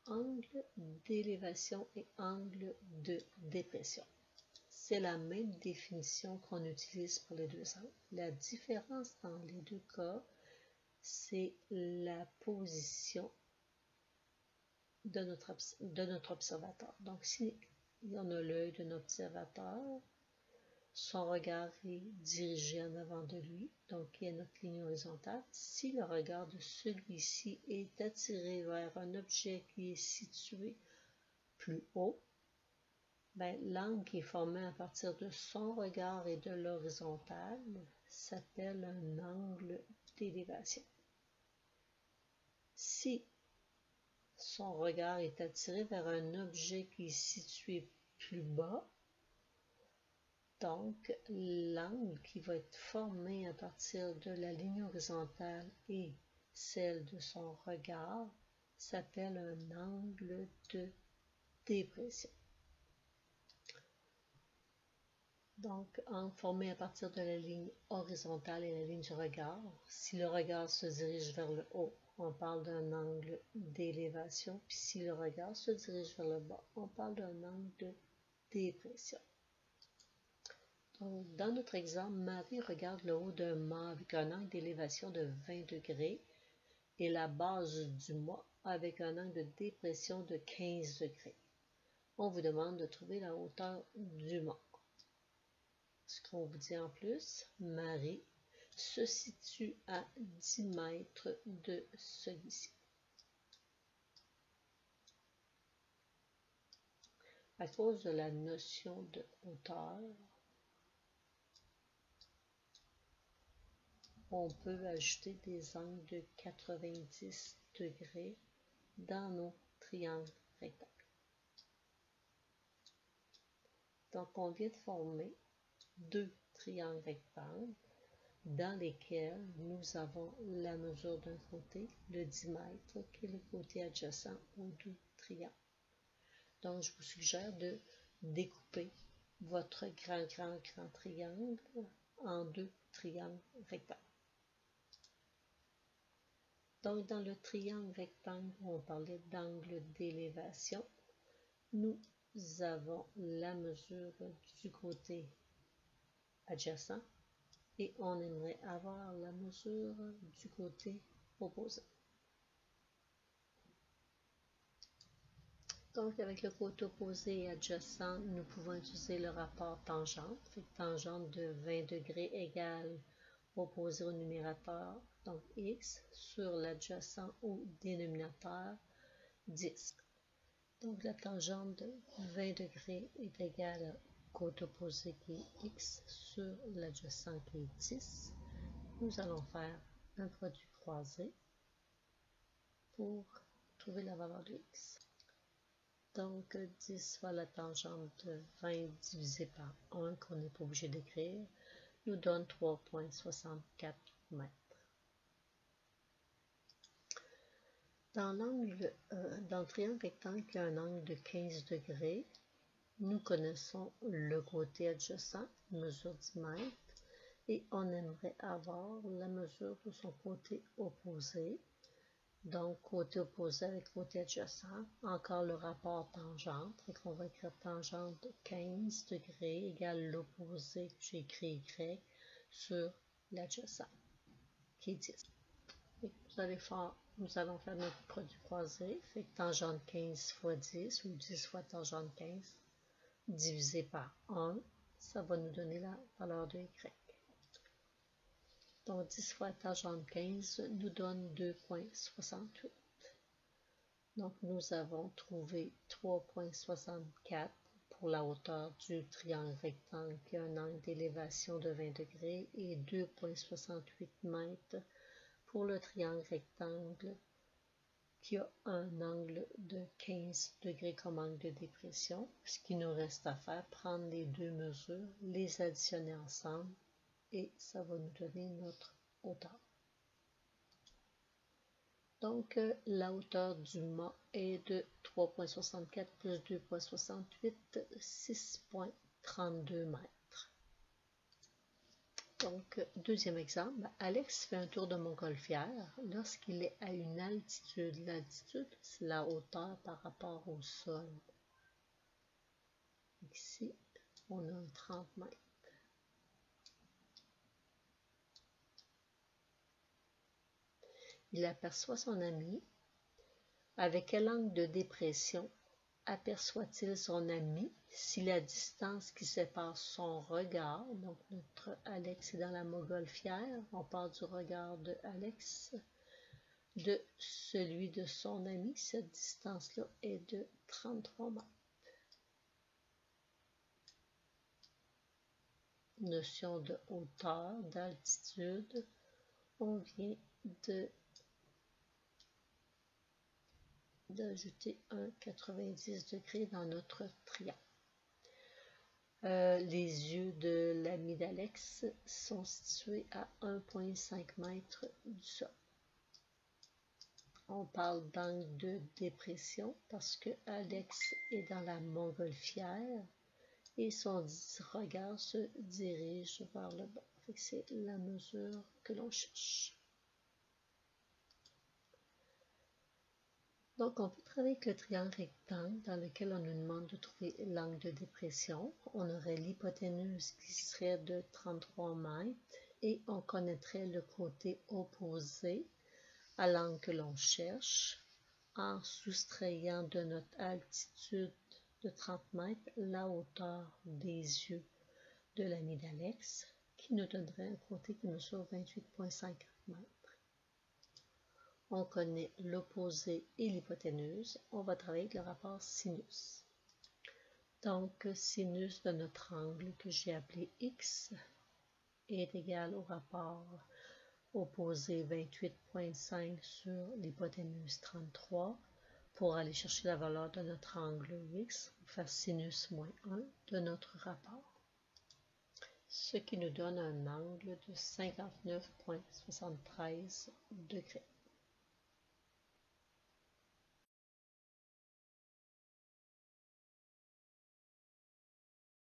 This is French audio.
angle d'élévation et angle de dépression. C'est la même définition qu'on utilise pour les deux angles. La différence dans les deux cas, c'est la position de notre observateur. Donc, si on a l'œil de notre observateur, son regard est dirigé en avant de lui, donc il y a notre ligne horizontale. Si le regard de celui-ci est attiré vers un objet qui est situé plus haut, l'angle qui est formé à partir de son regard et de l'horizontale s'appelle un angle d'élévation. Si son regard est attiré vers un objet qui est situé plus bas, donc l'angle qui va être formé à partir de la ligne horizontale et celle de son regard s'appelle un angle de dépression. Donc, angle formé à partir de la ligne horizontale et la ligne du regard. Si le regard se dirige vers le haut, on parle d'un angle d'élévation. Puis si le regard se dirige vers le bas, on parle d'un angle de dépression. Donc, dans notre exemple, Marie regarde le haut d'un mât avec un angle d'élévation de 20 degrés et la base du mât avec un angle de dépression de 15 degrés. On vous demande de trouver la hauteur du mât. Ce qu'on vous dit en plus, Marie se situe à 10 mètres de celui-ci. À cause de la notion de hauteur, on peut ajouter des angles de 90 degrés dans nos triangles rectangles. Donc, on vient de former deux triangles rectangles dans lesquels nous avons la mesure d'un côté, le 10 mètres, qui est le côté adjacent aux deux triangles. Donc, je vous suggère de découper votre grand triangle en deux triangles rectangles. Donc, dans le triangle rectangle, on parlait d'angle d'élévation. Nous avons la mesure du côté adjacent et on aimerait avoir la mesure du côté opposé. Donc, avec le côté opposé et adjacent, nous pouvons utiliser le rapport tangente. Tangente de 20 degrés égale opposé au numérateur, donc x, sur l'adjacent au dénominateur 10. Donc, la tangente de 20 degrés est égale au côté opposé qui est x sur l'adjacent qui est 10. Nous allons faire un produit croisé pour trouver la valeur de x. Donc, 10 fois la tangente de 20 divisé par 1, qu'on n'est pas obligé d'écrire, nous donne 3,64 mètres. Dans le triangle rectangle qui a un angle de 15 degrés, nous connaissons le côté adjacent, mesure 10 mètres, et on aimerait avoir la mesure de son côté opposé. Donc, côté opposé avec côté adjacent, encore le rapport tangente, et qu'on va écrire tangente de 15 degrés égale l'opposé que j'ai écrit y sur l'adjacent, qui est 10. Et nous allons faire notre produit croisé, fait que tangente 15 fois 10, ou 10 fois tangente 15, divisé par 1, ça va nous donner la valeur de y. Donc, 10 fois tangente 15 nous donne 2,68. Donc, nous avons trouvé 3,64 pour la hauteur du triangle rectangle qui a un angle d'élévation de 20 degrés et 2,68 mètres pour le triangle rectangle qui a un angle de 15 degrés comme angle de dépression. Ce qui nous reste à faire, prendre les deux mesures, les additionner ensemble et ça va nous donner notre hauteur. Donc, la hauteur du mât est de 3,64 plus 2,68, 6,32 mètres. Donc, deuxième exemple, Alex fait un tour de montgolfière lorsqu'il est à une altitude. L'altitude, c'est la hauteur par rapport au sol. Ici, on a 30 mètres. Il aperçoit son ami. Avec quel angle de dépression aperçoit-il son ami si la distance qui sépare son regard, donc notre Alex est dans la montgolfière, on part du regard de Alex, de celui de son ami, cette distance-là est de 33 mètres. Notion de hauteur, d'altitude, on vient d'ajouter un 90 degrés dans notre triangle. Les yeux de l'ami d'Alex sont situés à 1,5 m du sol. On parle d'angle de dépression parce que Alex est dans la montgolfière et son regard se dirige vers le bas. C'est la mesure que l'on cherche. Donc, on peut travailler avec le triangle rectangle dans lequel on nous demande de trouver l'angle de dépression. On aurait l'hypoténuse qui serait de 33 mètres et on connaîtrait le côté opposé à l'angle que l'on cherche en soustrayant de notre altitude de 30 mètres la hauteur des yeux de l'ami d'Alex qui nous donnerait un côté qui mesure 28,50 mètres. On connaît l'opposé et l'hypoténuse. On va travailler avec le rapport sinus. Donc, sinus de notre angle que j'ai appelé x est égal au rapport opposé 28,5 sur l'hypoténuse 33. Pour aller chercher la valeur de notre angle x, on va faire sinus moins 1 de notre rapport. Ce qui nous donne un angle de 59,73 degrés.